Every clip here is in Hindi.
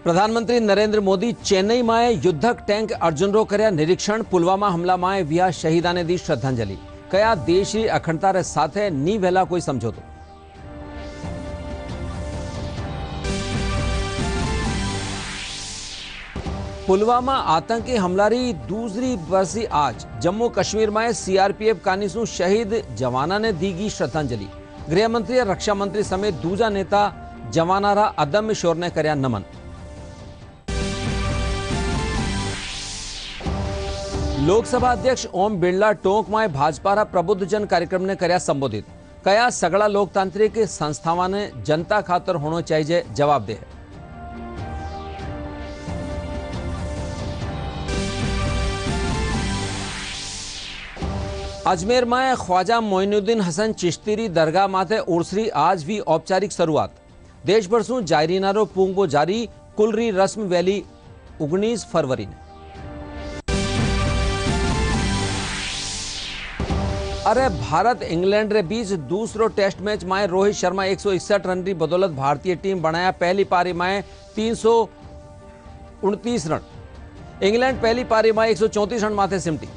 प्रधानमंत्री नरेंद्र मोदी चेन्नई में युद्धक टेंक अर्जुनरो कर्या निरीक्षण। पुलवामा हमला में व्या शहीदाने दी श्रद्धांजलि। कया देशनी अखंडता साथे नी वहेला कोई समझौतो। पुलवामा आतंकी हमलारी दूसरी बरसी आज जम्मू कश्मीर में सीआरपीएफ कानीसू शहीद जवाना ने दीगी श्रद्धांजलि। गृहमंत्री और रक्षा मंत्री समेत दूजा नेता जवानारा अदम्य शौर ने कर्या नमन। लोकसभा अध्यक्ष ओम बिरला टोंक में भाजपा प्रबुद्ध जन कार्यक्रम ने कर्या संबोधित। कया सगड़ा लोकतांत्रिक संस्थावां ने जनता खातर होना चाहिए जवाबदेह। अजमेर में ख्वाजा मोइनुद्दीन हसन चिश्तीरी दरगाह माथे उर्सरी आज भी औपचारिक शुरुआत। देशभर सु जायरीनारो पूंगबो जारी। कुलरी रस्म वैली 19 फरवरी ने। अरे भारत इंग्लैंड रे बीच दूसरो टेस्ट मैच में रोहित शर्मा 161 रन की बदौलत भारतीय टीम बनाया पहली पारी में 329 रन। इंग्लैंड पहली पारी में 134 रन माथे सिमटी।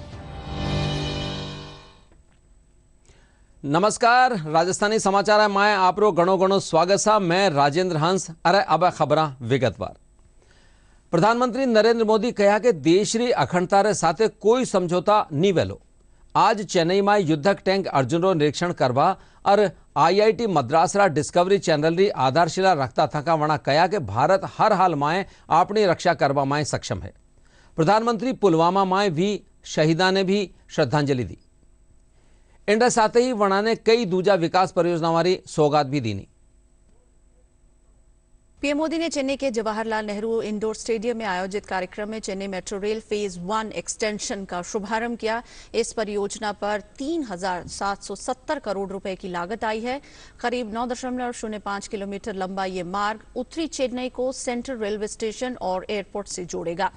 नमस्कार, राजस्थानी समाचार में आपरो घणो घणो स्वागत सा। मैं राजेंद्र हंस। अरे अब खबरां विगतवार। प्रधानमंत्री नरेंद्र मोदी कहा कि देश की अखंडता रे साथे कोई समझौता नहीं वेलो। आज चेन्नई में युद्धक टैंक अर्जुनरो निरीक्षण करवा और आईआईटी मद्रासरा डिस्कवरी चैनल की आधारशिला रखता थका वणा कहा कि भारत हर हाल में अपनी रक्षा करवा में सक्षम है। प्रधानमंत्री पुलवामा में भी शहीदा ने भी श्रद्धांजलि दी। इनके साथ ही वणा ने कई दूजा विकास परियोजनाओं वाली सौगात भी दी। पीएम मोदी ने चेन्नई के जवाहरलाल नेहरू इंडोर स्टेडियम में आयोजित कार्यक्रम में Chennai metro rail phase 1 extension का शुभारंभ किया। इस परियोजना पर 3,770 करोड़ रुपए की लागत आई है। करीब 9.05 किलोमीटर लंबा ये मार्ग उत्तरी चेन्नई को सेंट्रल रेलवे स्टेशन और एयरपोर्ट से जोड़ेगा।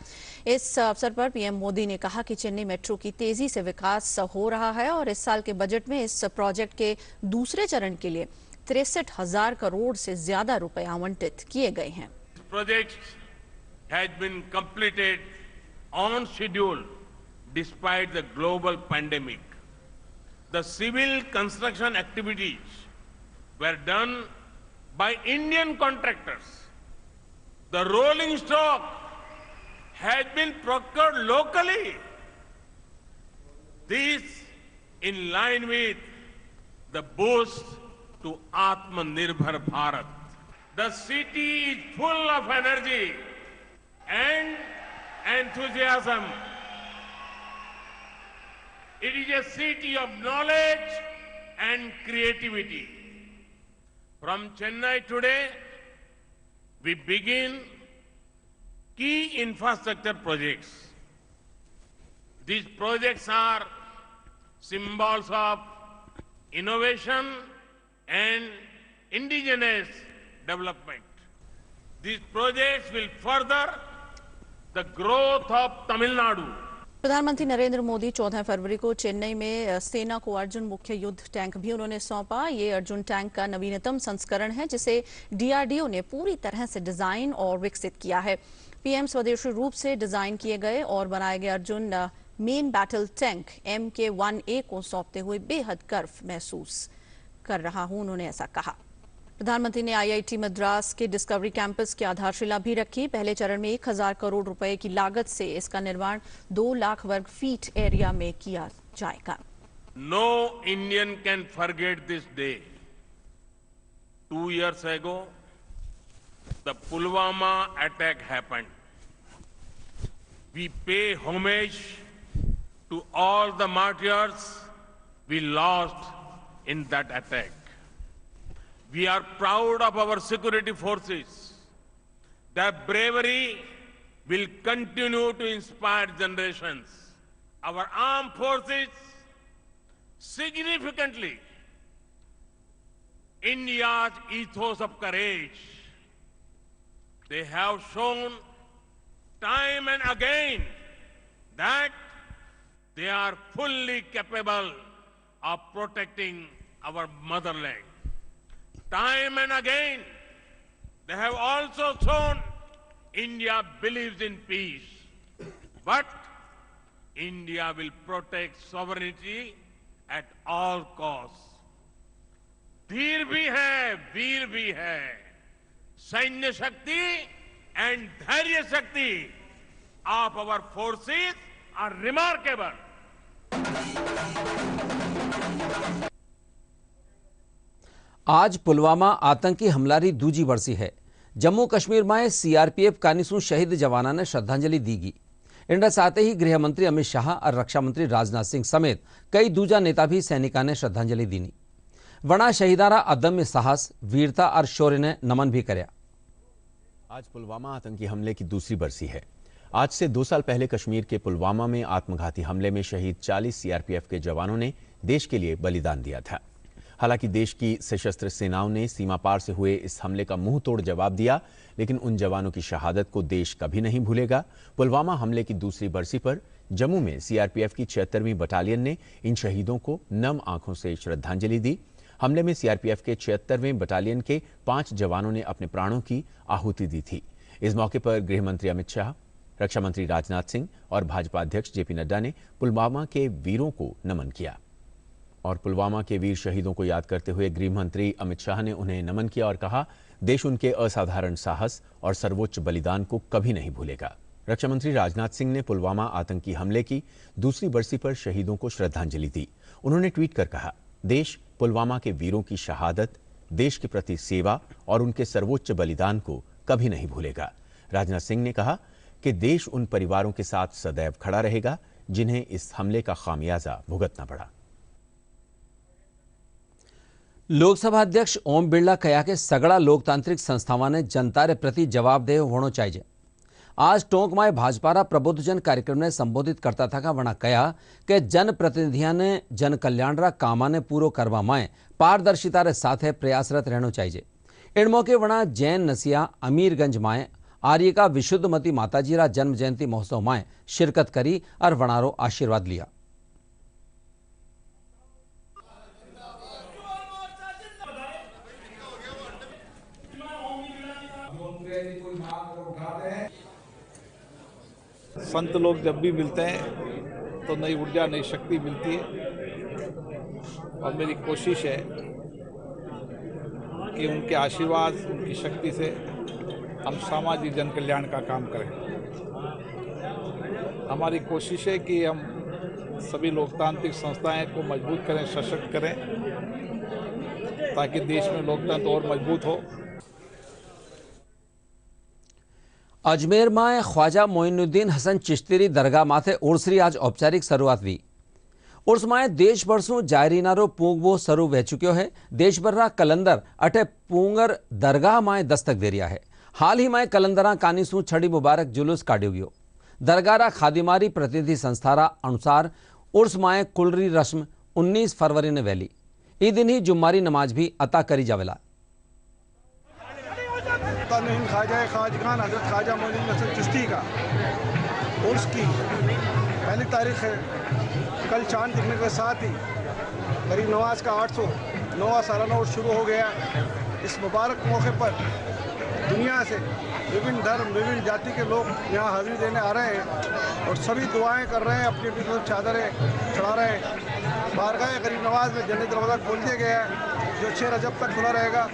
इस अवसर पर पीएम मोदी ने कहा कि चेन्नई मेट्रो की तेजी से विकास हो रहा है और इस साल के बजट में इस प्रोजेक्ट के दूसरे चरण के लिए 63,000 करोड़ से ज्यादा रुपए आवंटित किए गए हैं। Project has been completed on schedule despite the global pandemic. The civil construction activities were done by Indian contractors. The rolling stock has been procured locally. This in line with the boost to Atmanirbhar Bharat. The city is full of energy and enthusiasm. It is a city of knowledge and creativity. From Chennai today, we begin key infrastructure projects. These projects are symbols of innovation and indigenous development. These projects will further the growth of Tamil Nadu. प्रधानमंत्री नरेंद्र मोदी 14 फरवरी को चेन्नई में सेना को अर्जुन मुख्य युद्ध टैंक भी उन्होंने सौंपा। ये अर्जुन टैंक का नवीनतम संस्करण है जिसे डीआरडीओ ने पूरी तरह से डिजाइन और विकसित किया है। पीएम स्वदेशी रूप से डिजाइन किए गए और बनाए गए Arjun main battle tank MK1A को सौंपते हुए बेहद गर्व महसूस कर रहा हूं, उन्होंने ऐसा कहा। प्रधानमंत्री ने आईआईटी मद्रास के डिस्कवरी कैंपस की आधारशिला भी रखी। पहले चरण में 1,000 करोड़ रुपए की लागत से इसका निर्माण 2 लाख वर्ग फीट एरिया में किया जाएगा। No Indian can forget this day. 2 years ago, the Pulwama attack happened. We pay homage to all the martyrs we lost in that attack. We are proud of our security forces. Their bravery will continue to inspire generations. Our armed forces significantly India's ethos of courage. They have shown time and again that they are fully capable of protecting our motherland. Time and again, they have also shown India believes in peace, but India will protect sovereignty at all costs. धीर भी है, वीर भी है, सैन्य शक्ति and धैर्य शक्ति of our forces are remarkable. आज पुलवामा आतंकी हमलारी दूजी बरसी है। जम्मू कश्मीर में सीआरपीएफ कानिसू शहीद जवाना ने श्रद्धांजलि दी गई। इनके साथ ही गृह मंत्री अमित शाह और रक्षा मंत्री राजनाथ सिंह समेत कई दूजा नेता भी सैनिका ने श्रद्धांजलि दी। वना शहीदारा अदम्य साहस, वीरता और शौर्य ने नमन भी करया। आज पुलवामा आतंकी हमले की दूसरी बरसी है। आज से 2 साल पहले कश्मीर के पुलवामा में आत्मघाती हमले में शहीद 40 सीआरपीएफ के जवानों ने देश के लिए बलिदान दिया था। हालांकि देश की सशस्त्र सेनाओं ने सीमा पार से हुए इस हमले का मुंह तोड़ जवाब दिया, लेकिन उन जवानों की शहादत को देश कभी नहीं भूलेगा। पुलवामा हमले की दूसरी बरसी पर जम्मू में सीआरपीएफ की 76वीं बटालियन ने इन शहीदों को नम आंखों से श्रद्धांजलि दी। हमले में सीआरपीएफ के 76वें बटालियन के 5 जवानों ने अपने प्राणों की आहुति दी थी। इस मौके पर गृह मंत्री अमित शाह, रक्षा मंत्री राजनाथ सिंह और भाजपा अध्यक्ष जेपी नड्डा ने पुलवामा के वीरों को नमन किया। और पुलवामा के वीर शहीदों को याद करते हुए गृह मंत्री अमित शाह ने उन्हें नमन किया और कहा, देश उनके असाधारण साहस और सर्वोच्च बलिदान को कभी नहीं भूलेगा। रक्षा मंत्री राजनाथ सिंह ने पुलवामा आतंकी हमले की दूसरी बरसी पर शहीदों को श्रद्धांजलि दी। उन्होंने ट्वीट कर कहा, देश पुलवामा के वीरों की शहादत, देश के प्रति सेवा और उनके सर्वोच्च बलिदान को कभी नहीं भूलेगा। राजनाथ सिंह ने कहा कि देश उन परिवारों के साथ सदैव खड़ा रहेगा जिन्हें इस हमले का खामियाजा भुगतना पड़ा। लोकसभा अध्यक्ष ओम बिरला कहा कि सगड़ा लोकतांत्रिक संस्थावां ने जनता रे प्रति जवाबदेह होना चाहिए। आज टोंक में भाजपा प्रबुद्धजन कार्यक्रम ने संबोधित करता था वना कहा कि जनप्रतिनिधियों ने जन कल्याण रा कामा ने पूरो करवा में पारदर्शिता रे साथ प्रयासरत रहना चाहिए। इन मौके वना जैन नसिया अमीरगंज में आर्य का विशुद्धमती माताजी रा जन्म जयंती महोत्सव में शिरकत करी और वनारो आशीर्वाद लिया। संत लोग जब भी मिलते हैं तो नई ऊर्जा, नई शक्ति मिलती है और मेरी कोशिश है कि उनके आशीर्वाद, उनकी शक्ति से हम सामाजिक जन कल्याण का काम करें। हमारी कोशिश है कि हम सभी लोकतांत्रिक संस्थाएं को मजबूत करें, सशक्त करें, ताकि देश में लोकतंत्र और मजबूत हो। अजमेर में ख्वाजा मोइनुद्दीन हसन चिश्ती दरगाह माथे उर्सरी आज औपचारिक शुरुआत हुई। उर्स में देश भर सु जायरीनारो पूंगबो शुरू वह चुक्यो है। देश भर रा कलंदर अठे पूंगर दरगाह में दस्तक दे रहा है। हाल ही में कलंदरा कानी सु छड़ी मुबारक जुलूस काढ़्यो गयो। दरगाह रा खादिमारी प्रतिनिधि संस्था रा अनुसार उर्स में कुलरी रस्म 19 फरवरी ने वैली। ई दिन ही जुम्मारी नमाज भी अता करी जावेला। ख्वाजा खाजगान हजरत ख्वाजा मोइनुद्दीन हसन चिश्ती का उर्स की पहली तारीख है। कल चांद दिखने के साथ ही करीब नमाज का 809वां सालाना उर्स शुरू हो गया। इस मुबारक मौके पर दुनिया से विभिन्न धर्म, विभिन्न जाति के लोग यहाँ हाजिरी देने आ रहे हैं और सभी दुआएं कर रहे हैं, अपनी अपनी तरफ चादरें चढ़ा रहे हैं। बारगाह करीब नमाज में जन्नत दरवाज़ा खोल दिया गया है जो 6 रजब तक खुला रहेगा।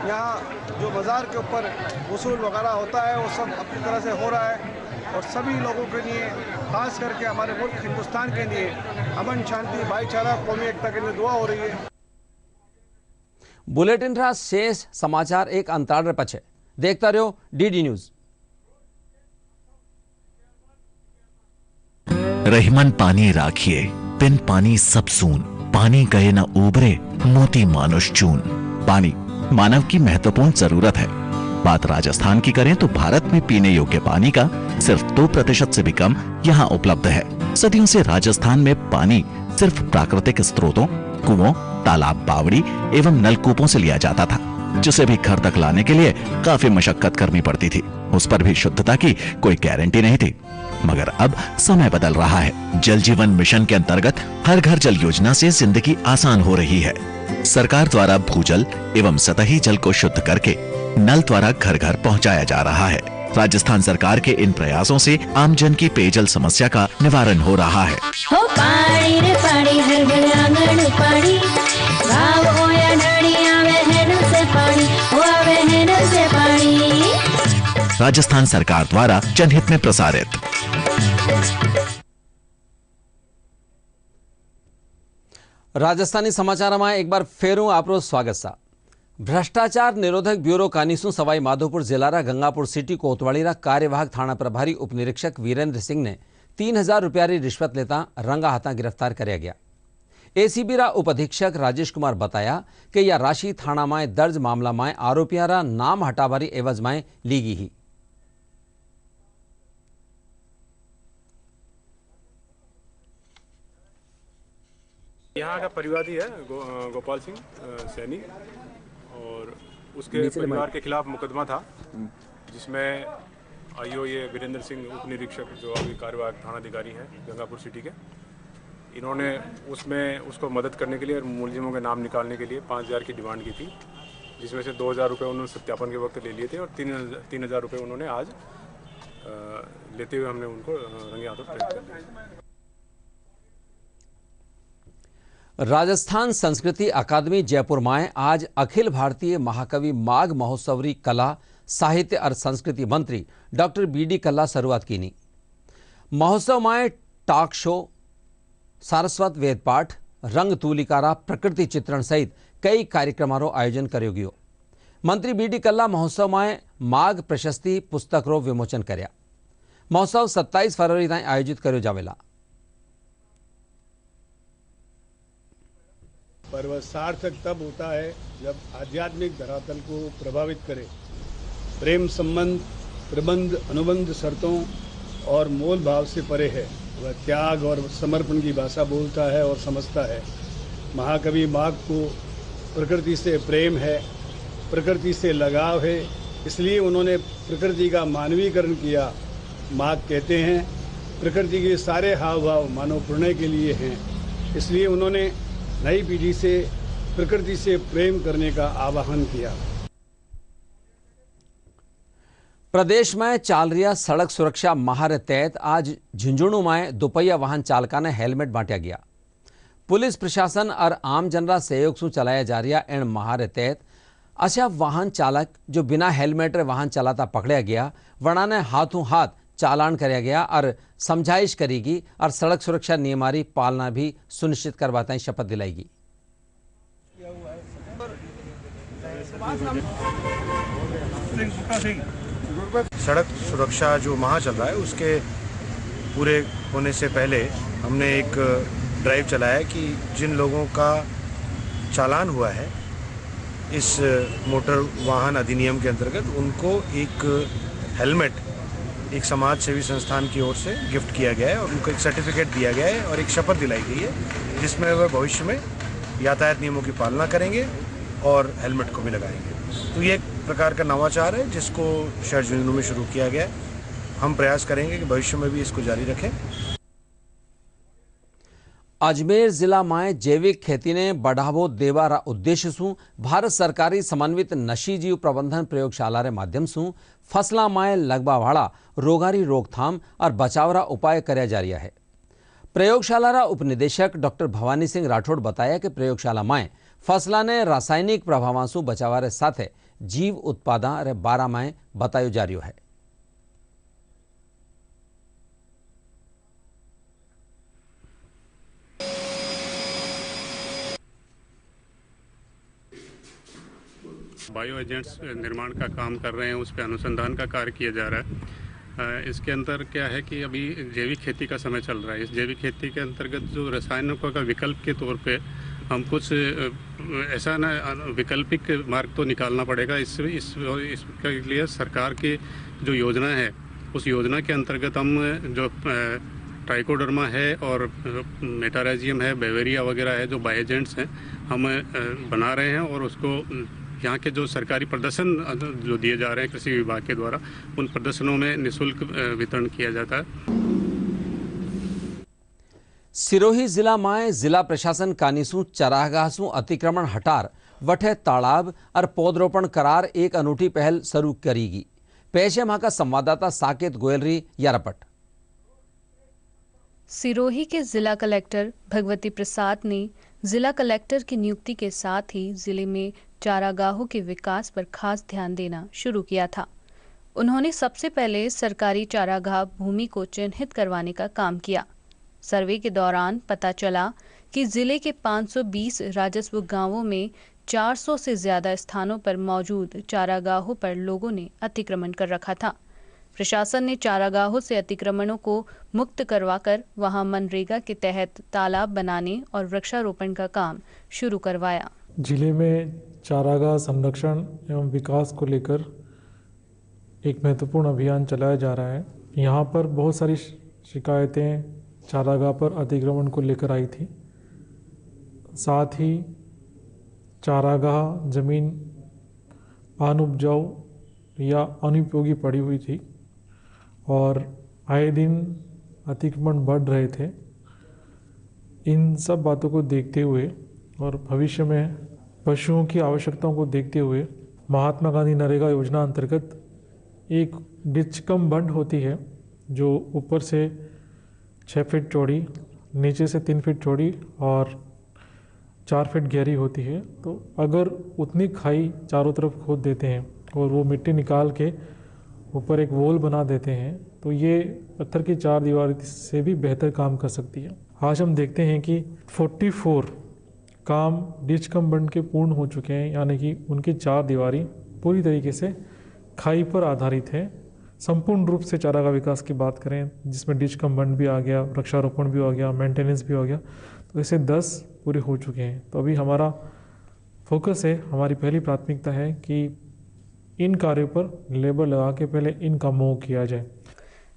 यहाँ जो बाज़ार के ऊपर वसूल वगैरह होता है वो सब अपनी तरह से हो रहा है और सभी लोगों के लिए, खास करके हमारे मुल्क हिंदुस्तान के लिए अमन, शांति, भाईचारा, कौमी एकता के लिए दुआ हो रही है। बुलेटिन रा शेष समाचार एक अंतराल पछे देखता रहो डीडी न्यूज। रहीमन पानी राखिए, बिन पानी सब सून, पानी गए न उबरे, मोती मानुष चून। पानी मानव की महत्वपूर्ण जरूरत है। बात राजस्थान की करें तो भारत में पीने योग्य पानी का सिर्फ 2% से भी कम यहाँ उपलब्ध है। सदियों से राजस्थान में पानी सिर्फ प्राकृतिक स्रोतों, कुओं, तालाब, बावड़ी एवं नलकूपों से लिया जाता था, जिसे भी घर तक लाने के लिए काफी मशक्कत करनी पड़ती थी। उस पर भी शुद्धता की कोई गारंटी नहीं थी। मगर अब समय बदल रहा है। जल जीवन मिशन के अंतर्गत हर घर जल योजना से जिंदगी आसान हो रही है। सरकार द्वारा भूजल एवं सतही जल को शुद्ध करके नल द्वारा घर घर पहुंचाया जा रहा है। राजस्थान सरकार के इन प्रयासों से आमजन की पेयजल समस्या का निवारण हो रहा है। हो पानी रे पानी हर घर आंगन पानी, गाँव हो या ढाणी आवे है नल से पानी, हो आवे है नल से पानी। राजस्थान सरकार द्वारा जनहित में प्रसारित। राजस्थानी समाचारों में एक बार फेरू आपरो स्वागत सा। भ्रष्टाचार निरोधक ब्यूरो कानीसू सवाई माधोपुर जिलारा गंगापुर सिटी कोतवाड़ीरा कार्यवाहक थाना प्रभारी उपनिरीक्षक वीरेंद्र सिंह ने 3000 रुपया रिश्वत लेता रंगा हाथा गिरफ्तार किया गया। एसीबी रा उपाधीक्षक राजेश कुमार बताया कि यह राशि थाना में दर्ज मामला में आरोपियों रा नाम हटावारी एवज में ली गई ही। यहाँ का परिवादी है गोपाल सिंह सैनी, और उसके परिवार के खिलाफ मुकदमा था जिसमें आईओ ये वीरेंद्र सिंह उप निरीक्षक जो अभी कार्यवाहक थानाधिकारी हैं गंगापुर सिटी के, इन्होंने उसमें उसको मदद करने के लिए और मुलजिमों के नाम निकालने के लिए 5000 की डिमांड की थी, जिसमें से 2000 रुपये उन्होंने सत्यापन के वक्त ले लिए थे और 3000 रुपये उन्होंने आज लेते हुए हमने उनको रंगे हाथों प्रेरित कर दिया। राजस्थान संस्कृति अकादमी जयपुर में आज अखिल भारतीय महाकवि माघ महोत्सवरी कला साहित्य और संस्कृति मंत्री डॉक्टर बीडी कल्ला शुरुआत की नी। महोत्सव में टॉक शो, सारस्वत वेद पाठ, रंग तूलिकारा, प्रकृति चित्रण सहित कई कार्यक्रमों आयोजन करो गयो। मंत्री बीडी कल्ला महोत्सव में माघ प्रशस्ति पुस्तक रो विमोचन कर्या। महोत्सव 27 फरवरी ताईं आयोजित करो जावेला। पर्व सार्थक तब होता है जब आध्यात्मिक धरातल को प्रभावित करे, प्रेम संबंध, प्रबंध, अनुबंध शर्तों और मोल भाव से परे है, वह त्याग और समर्पण की भाषा बोलता है और समझता है। महाकवि माघ को प्रकृति से प्रेम है, प्रकृति से लगाव है, इसलिए उन्होंने प्रकृति का मानवीकरण किया। माघ कहते हैं प्रकृति के सारे हाव भाव मानव पुण्य के लिए हैं, इसलिए उन्होंने नई पीढ़ी से प्रकृति से प्रेम करने का आह्वान किया। प्रदेश में चाल रहा सड़क सुरक्षा माह के तहत आज झुंझुनू में दोपहिया वाहन चालका ने हेलमेट बांटा गया। पुलिस प्रशासन और आम जनरा सहयोग से चलाया जा रहा इन माह के तहत अच्छा वाहन चालक जो बिना हेलमेट रे वाहन चलाता पकड़ा गया, वना ने हाथों हाथ चालान कराया गया और समझाइश करेगी और सड़क सुरक्षा नियमारी पालना भी सुनिश्चित करवाता शपथ दिलाएगी। सड़क सुरक्षा जो माह चल रहा है उसके पूरे होने से पहले हमने एक ड्राइव चलाया कि जिन लोगों का चालान हुआ है इस मोटर वाहन अधिनियम के अंतर्गत उनको एक हेलमेट एक समाज सेवी संस्थान की ओर से गिफ्ट किया गया है और उनको एक सर्टिफिकेट दिया गया है और एक शपथ दिलाई गई है जिसमें वह भविष्य में यातायात नियमों की पालना करेंगे और हेलमेट को भी लगाएंगे। तो ये एक प्रकार का नवाचार है जिसको शहर झुंझुनू में शुरू किया गया है। हम प्रयास करेंगे कि भविष्य में भी इसको जारी रखें। अजमेर जिला में जैविक खेती ने बढ़ावो देवा उद्देश्य से भारत सरकारी समन्वित नशी जीव प्रबंधन प्रयोगशाला रे माध्यम से फसलों में लगवा वाला रोगारी रोकथाम और बचावरा उपाय कराया जा रहा है। प्रयोगशाला रा उपनिदेशक डॉक्टर भवानी सिंह राठौड़ बताया कि प्रयोगशाला में फसला ने रासायनिक प्रभावों से बचावा साथ जीव उत्पादन रे बारा में बतायो जा रहा है। बायो एजेंट्स निर्माण का काम कर रहे हैं, उस पर अनुसंधान का कार्य किया जा रहा है। इसके अंदर क्या है कि अभी जैविक खेती का समय चल रहा है। इस जैविक खेती के अंतर्गत जो रसायनों का विकल्प के तौर पे हम कुछ ऐसा ना वैकल्पिक मार्ग तो निकालना पड़ेगा। इसके लिए सरकार की जो योजना है उस योजना के अंतर्गत हम जो ट्राइकोडर्मा है और मेटाराइजियम है, बेवेरिया वगैरह है, जो बायो एजेंट्स हैं हम बना रहे हैं और उसको यहाँ के जो सरकारी प्रदर्शन जो दिए जा रहे हैं कृषि विभाग के द्वारा उन प्रदर्शनों में निःशुल्क वितरण किया जाता है। सिरोही जिला में जिला प्रशासन कानीसू चरागाहसू अतिक्रमण हटार वठे तालाब और पौधरोपण करार एक अनूठी पहल शुरू करेगी। पेश है वहां का संवाददाता साकेत गोयलरी या रपट। सिरोही के जिला कलेक्टर भगवती प्रसाद ने जिला कलेक्टर की नियुक्ति के साथ ही जिले में चारागाहों के विकास पर खास ध्यान देना शुरू किया था। उन्होंने सबसे पहले सरकारी चारागाह भूमि को चिन्हित करवाने का काम किया। सर्वे के दौरान पता चला कि जिले के 520 राजस्व गांवों में 400 से ज्यादा स्थानों पर मौजूद चारागाहों पर लोगों ने अतिक्रमण कर रखा था। प्रशासन ने चारागाहों से अतिक्रमणों को मुक्त करवाकर वहां मनरेगा के तहत तालाब बनाने और वृक्षारोपण का काम शुरू करवाया। जिले में चारागाह संरक्षण एवं विकास को लेकर एक महत्वपूर्ण अभियान चलाया जा रहा है। यहाँ पर बहुत सारी शिकायतें चारागाह पर अतिक्रमण को लेकर आई थी। साथ ही चारागाह जमीन अनुपजाऊ या अनुपयोगी पड़ी हुई थी और आए दिन अतिक्रमण बढ़ रहे थे। इन सब बातों को देखते हुए और भविष्य में पशुओं की आवश्यकताओं को देखते हुए महात्मा गांधी नरेगा योजना अंतर्गत एक डिच कम बंड होती है जो ऊपर से 6 फीट चौड़ी, नीचे से 3 फीट चौड़ी और 4 फीट गहरी होती है। तो अगर उतनी खाई चारों तरफ खोद देते हैं और वो मिट्टी निकाल के ऊपर एक वॉल बना देते हैं तो ये पत्थर की 4 दीवारी से भी बेहतर काम कर सकती है। आज हम देखते हैं कि 44 काम डिच कम बंड के पूर्ण हो चुके हैं, यानी कि उनकी 4 दीवारी पूरी तरीके से खाई पर आधारित है। संपूर्ण रूप से चारागाह विकास की बात करें जिसमें डिच कम बंड भी आ गया, वृक्षारोपण भी हो गया, मेंटेनेंस भी हो गया, तो ऐसे 10 पूरे हो चुके हैं। तो अभी हमारा फोकस है, हमारी पहली प्राथमिकता है कि इन कार्यों पर लेबर लगा के पहले इनका मोह किया जाए।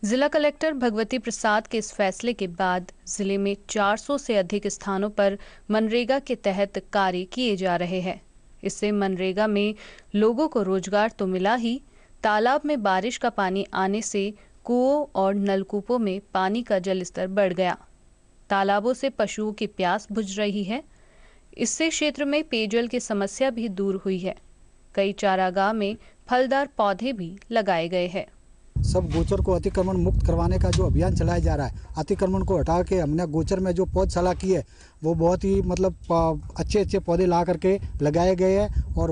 जिला कलेक्टर भगवती प्रसाद के इस फैसले के बाद जिले में 400 से अधिक स्थानों पर मनरेगा के तहत कार्य किए जा रहे हैं। इससे मनरेगा में लोगों को रोजगार तो मिला ही, तालाब में बारिश का पानी आने से कुओं और नलकूपों में पानी का जल स्तर बढ़ गया। तालाबों से पशुओं की प्यास बुझ रही है। इससे क्षेत्र में पेयजल की समस्या भी दूर हुई है। कई चारागाह में फलदार पौधे भी लगाए गए हैं। सब गोचर को अतिक्रमण मुक्त करवाने का जो अभियान चलाया जा रहा है, अतिक्रमण को हटा के हमने गोचर में जो पौधशाला की है वो बहुत ही अच्छे पौधे ला करके लगाए गए हैं और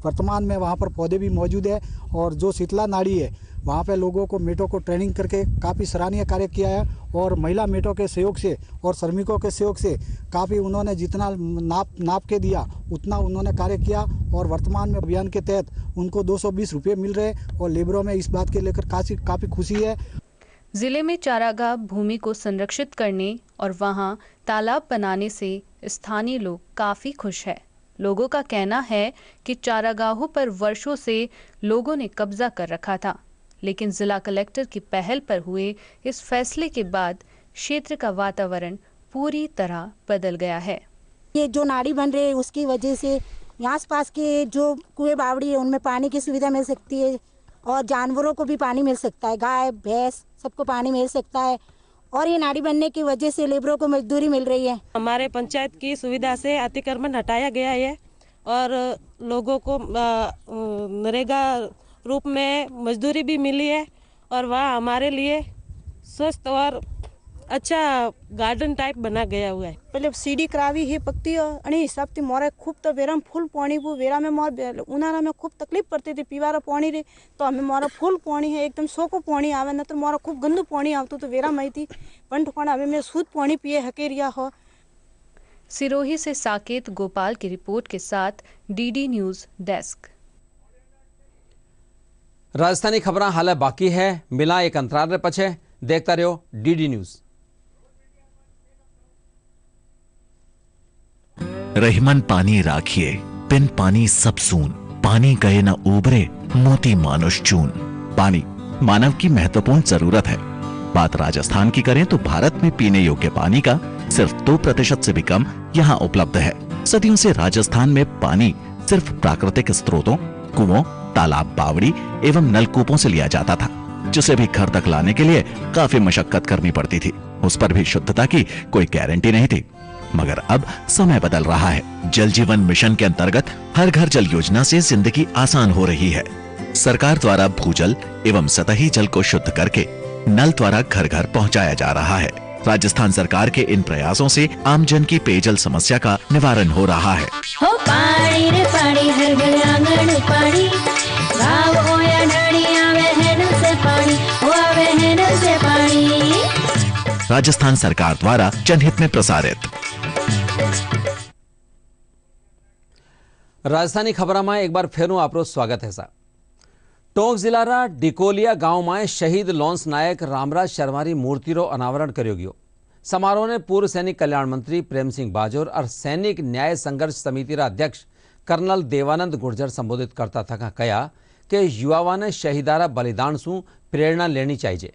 वर्तमान में वहाँ पर पौधे भी मौजूद है। और जो शीतला नाड़ी है वहाँ पे लोगों को मेटों को ट्रेनिंग करके काफ़ी सराहनीय कार्य किया है और महिला मेटों के सहयोग से और श्रमिकों के सहयोग से काफ़ी उन्होंने जितना नाप के दिया उतना उन्होंने कार्य किया और वर्तमान में अभियान के तहत उनको 220 रुपये मिल रहे और लेबरों में इस बात के लेकर काफ़ी खुशी है। जिले में चारागाह भूमि को संरक्षित करने और वहां तालाब बनाने से स्थानीय लोग काफ़ी खुश है। लोगों का कहना है कि चारागाहों पर वर्षों से लोगों ने कब्जा कर रखा था, लेकिन जिला कलेक्टर की पहल पर हुए इस फैसले के बाद क्षेत्र का वातावरण पूरी तरह बदल गया है। ये जो नाड़ी बन रही है उसकी वजह से यहाँ आस-पास के जो कुएं बावड़ी है उनमें पानी की सुविधा मिल सकती है और जानवरों को भी पानी मिल सकता है, गाय भैंस सबको पानी मिल सकता है और ये नाड़ी बनने की वजह से लेबरों को मजदूरी मिल रही है। हमारे पंचायत की सुविधा से अतिक्रमण हटाया गया है और लोगों को नरेगा रूप में मजदूरी भी मिली है और वह हमारे लिए स्वस्थ और अच्छा गार्डन टाइप बना गया हुआ है। पहले सीडी करावी है पकती आणि हिसाब थी मोरे खूब तो वेरा फूल पानी वो वेरा में मोर उनारा में खूब तकलीफ पड़ती थी पीवारा पानी रे तो हमें मोरा फूल पानी है एकदम सोको पानी आवे न तो मोरा खूब गंदू पानी आवतो तो वेरा में थी पण ठोकना हमें मैं शुद्ध पानी पिए हकेरिया हो। सिरोही से साकेत गोपाल की रिपोर्ट के साथ डीडी न्यूज डेस्क। राजस्थानी खबरां हाले बाकी है, मिला एक अंतराल रे पछे देखता रहो डीडी न्यूज। रहीमन पानी राखिए बिन पानी सब सून, पानी गए न उबरे मोती मानुष चून। पानी मानव की महत्वपूर्ण जरूरत है। बात राजस्थान की करें तो भारत में पीने योग्य पानी का सिर्फ 2% से भी कम यहाँ उपलब्ध है। सदियों से राजस्थान में पानी सिर्फ प्राकृतिक स्रोतों, कुओं, तालाब, बावड़ी एवं नलकूपों से लिया जाता था, जिसे भी घर तक लाने के लिए काफी मशक्कत करनी पड़ती थी। उस पर भी शुद्धता की कोई गारंटी नहीं थी। मगर अब समय बदल रहा है। जल जीवन मिशन के अंतर्गत हर घर जल योजना से जिंदगी आसान हो रही है। सरकार द्वारा भूजल एवं सतही जल को शुद्ध करके नल द्वारा घर घर पहुंचाया जा रहा है। राजस्थान सरकार के इन प्रयासों से आमजन की पेयजल समस्या का निवारण हो रहा है। हो पानी रे पानी हर घर आंगन पानी, गाँव हो या ढाणी आवे है नल से पानी, हो आवे है नल से पानी। राजस्थान सरकार द्वारा जनहित में प्रसारित। राजस्थानी खबर में एक बार फेरू आपरो स्वागत है सा। टोंक जिलारा डिकोलिया गांव में शहीद लॉन्स नायक रामराज शर्मारी मूर्तिरो अनावरण कर्यो गयो। समारोह ने पूर्व सैनिक कल्याण मंत्री प्रेम सिंह बाजोर और सैनिक न्याय संघर्ष समिति अध्यक्ष कर्नल देवानंद गुर्जर संबोधित करता थका कहा कि युवाओं ने शहीदारा बलिदान सु प्रेरणा लेनी चाहिए।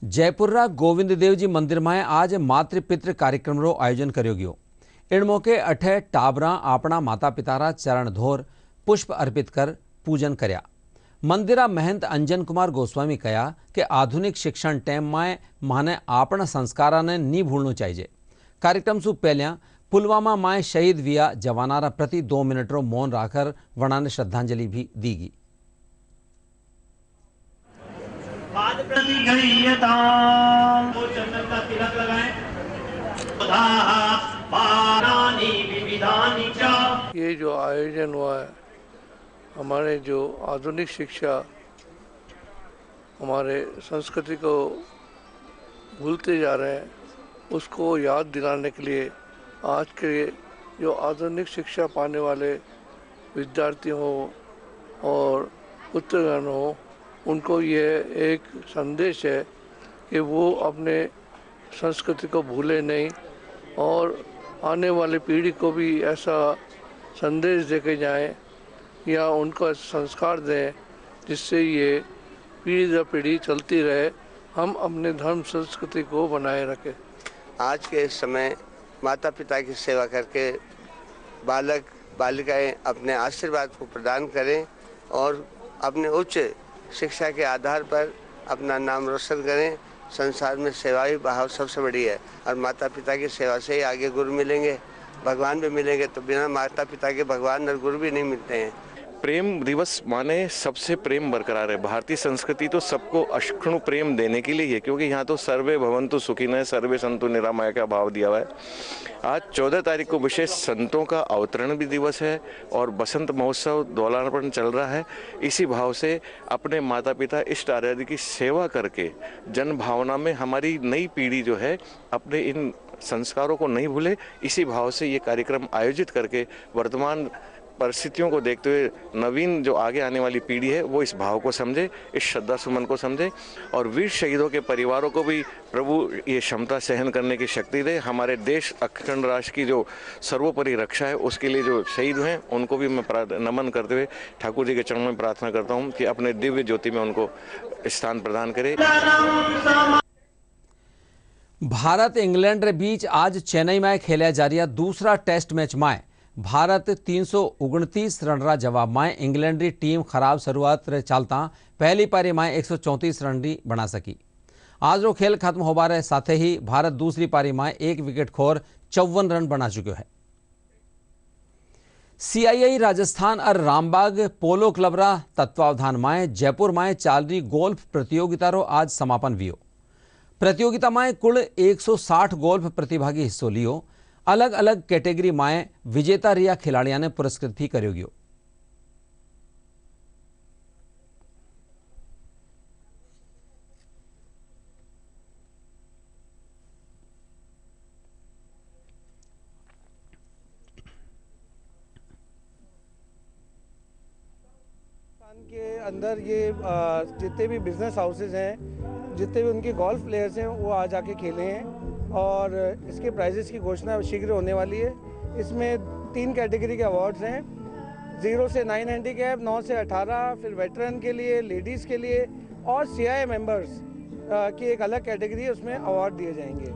जयपुर गोविंद देव जी मंदिर में आज मातृपितृ कार्यक्रम रो आयोजन कर्यो गयो। इन मौके अठे टाबरा अपना माता पितारा चरण धोर पुष्प अर्पित कर पूजन कर्या। मंदिरा महंत अंजन कुमार गोस्वामी कहा कि आधुनिक शिक्षण टेम में माने अपना संस्कारा ने नी भूलना चाहिए। कार्यक्रम सु पहलिया पुलवामा में शहीद विया जवानारा प्रति 2 मिनट रो मौन राखकर वणाने श्रद्धांजलि भी दी गई। चंदन का तिलक लगाएं। ये जो आयोजन हुआ है, हमारे जो आधुनिक शिक्षा हमारे संस्कृति को भूलते जा रहे हैं, उसको याद दिलाने के लिए आज के जो आधुनिक शिक्षा पाने वाले विद्यार्थी हों और उत्तरगण हों, उनको ये एक संदेश है कि वो अपने संस्कृति को भूले नहीं और आने वाली पीढ़ी को भी ऐसा संदेश देके जाएं या उनको संस्कार दें जिससे ये पीढ़ी दर पीढ़ी चलती रहे, हम अपने धर्म संस्कृति को बनाए रखें। आज के समय माता पिता की सेवा करके बालक बालिकाएं अपने आशीर्वाद को प्रदान करें और अपने उच्च शिक्षा के आधार पर अपना नाम रोशन करें। संसार में सेवा ही भाव सबसे बड़ी है और माता पिता की सेवा से ही आगे गुरु मिलेंगे, भगवान भी मिलेंगे। तो बिना माता पिता के भगवान और गुरु भी नहीं मिलते हैं। प्रेम दिवस माने सबसे प्रेम बरकरार है। भारतीय संस्कृति तो सबको अक्षुण्ण प्रेम देने के लिए है, क्योंकि यहाँ तो सर्वे भवन्तु सुखिनः सर्वे सन्तु निरामया का भाव दिया हुआ है। आज 14 तारीख को विशेष संतों का अवतरण भी दिवस है और बसंत महोत्सव दोलार्पण चल रहा है। इसी भाव से अपने माता पिता इष्ट आराध्य की सेवा करके जन भावना में हमारी नई पीढ़ी जो है अपने इन संस्कारों को नहीं भूले, इसी भाव से ये कार्यक्रम आयोजित करके वर्तमान परिस्थितियों को देखते हुए नवीन जो आगे आने वाली पीढ़ी है वो इस भाव को समझे, इस श्रद्धा सुमन को समझे और वीर शहीदों के परिवारों को भी प्रभु ये क्षमता सहन करने की शक्ति दे। हमारे देश अखंड राष्ट्र की जो सर्वोपरि रक्षा है उसके लिए जो शहीद हैं उनको भी मैं नमन करते हुए ठाकुर जी के चरणों में प्रार्थना करता हूँ कि अपने दिव्य ज्योति में उनको स्थान प्रदान करे। भारत इंग्लैंड रे बीच आज चेन्नई में खेला जा रहा दूसरा टेस्ट मैच में भारत 329 रन रा जवाब में इंग्लैंड री टीम खराब शुरुआत रे चलता पहली पारी में 134 रन री बना सकी। आज रो खेल खत्म होबारे साथे ही भारत दूसरी पारी में 1 विकेट खोर 54 रन बना चुक्यो है। CII राजस्थान और रामबाग पोलो क्लब रा तत्वावधान में जयपुर में चल रही गोल्फ प्रतियोगिता रो आज समापन हुयो। प्रतियोगिता में कुल 160 गोल्फ प्रतिभागी हिस्सों लियो। अलग अलग कैटेगरी में विजेता रिया खिलाड़ियों ने पुरस्कृत भी कर्यो गयो। के अंदर ये जितने भी बिजनेस हाउसेज हैं, जितने भी उनके गोल्फ प्लेयर्स हैं वो आज आके खेले हैं और इसके प्राइजेस की घोषणा शीघ्र होने वाली है। इसमें 3 कैटेगरी के अवार्ड्स हैं, 0 से 9 हैंडीकैप, 9 से 18, फिर वेटरन के लिए, लेडीज़ के लिए और CII मेंबर्स की एक अलग कैटेगरी है, उसमें अवार्ड दिए जाएंगे।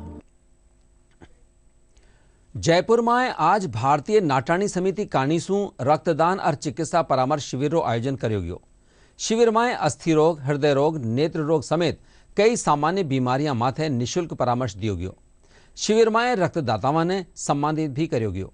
जयपुर में आज भारतीय नाटाणी समिति कानीसू रक्तदान और चिकित्सा परामर्श शिविरों आयोजन करो गयो। शिविर में अस्थि रोग, हृदय रोग, नेत्र रोग समेत कई सामान्य बीमारियां माथे निःशुल्क परामर्श दियो गयो। शिविर में रक्तदाताओं ने सम्मानित भी करो गयो।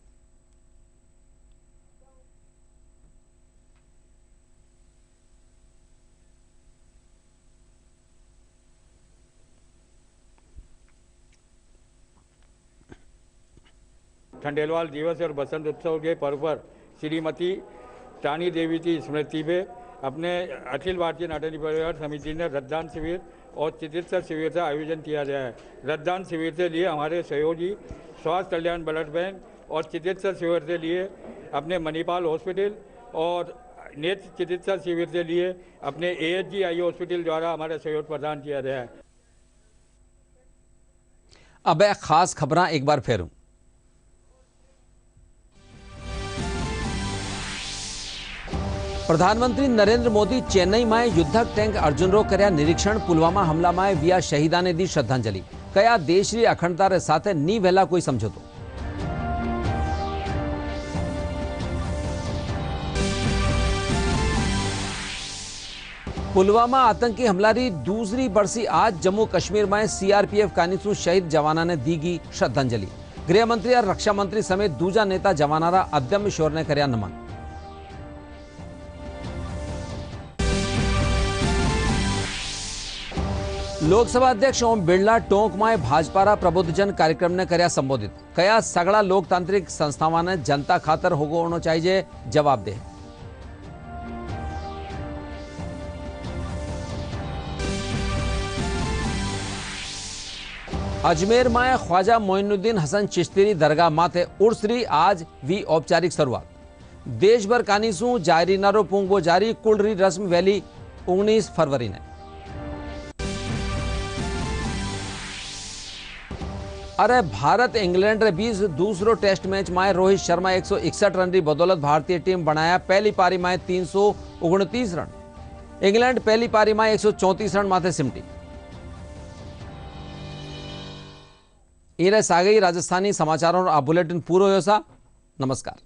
खंडेलवाल दिवस और बसंत उत्सव के पर्व पर श्रीमती टानी देवी की स्मृति में अपने अखिल भारतीय नाटाणी परिवार समिति ने रक्तदान शिविर और चिकित्सा शिविर का आयोजन किया गया है। रक्तदान शिविर के लिए हमारे सहयोगी स्वास्थ्य कल्याण ब्लड बैंक और चिकित्सा शिविर के लिए अपने मणिपाल हॉस्पिटल और नेत्र चिकित्सा शिविर के लिए अपने AHG आई हॉस्पिटल द्वारा हमारा सहयोग प्रदान किया गया है। अब एक खास खबरें एक बार फिर। प्रधानमंत्री नरेंद्र मोदी चेन्नई में युद्धक टैंक अर्जुन रो कर्या निरीक्षण। पुलवामा हमला में विया शहीदा ने दी श्रद्धांजलि। कया देश री अखंडता रे साथे नी वहेला कोई समझौतो। पुलवामा आतंकी हमला री दूसरी बरसी आज जम्मू कश्मीर में CRPF कानीसू शहीद जवाना ने दीगी श्रद्धांजलि। गृह मंत्री और रक्षा मंत्री समेत दूजा नेता जवानारा अदम्य शौर्य ने कर्या नमन। लोकसभा अध्यक्ष ओम बिरला टोंक में भाजपा प्रबुद्धजन कार्यक्रम ने कर्या संबोधित। कया सगड़ा लोकतांत्रिक संस्थावां ने जनता खातर होगो चाहिए जवाब दे। अजमेर में ख्वाजा मोइनुद्दीन हसन चिश्ती दरगाह माथे उर्स री आज वी औपचारिक शुरुआत। देश भर कानीसू जारी नारो पूंगबो जारी। कुल री रस्म वैली 19 फरवरी ने। अरे भारत इंग्लैंड रे बीच दूसरो टेस्ट मैच में रोहित शर्मा 161 रन की बदौलत भारतीय टीम बनाया पहली पारी में 329 रन। इंग्लैंड पहली पारी में 134 रन माथे सिमटी। इरे सागई राजस्थानी समाचारों आ बुलेटिन पूरो हो सा। नमस्कार।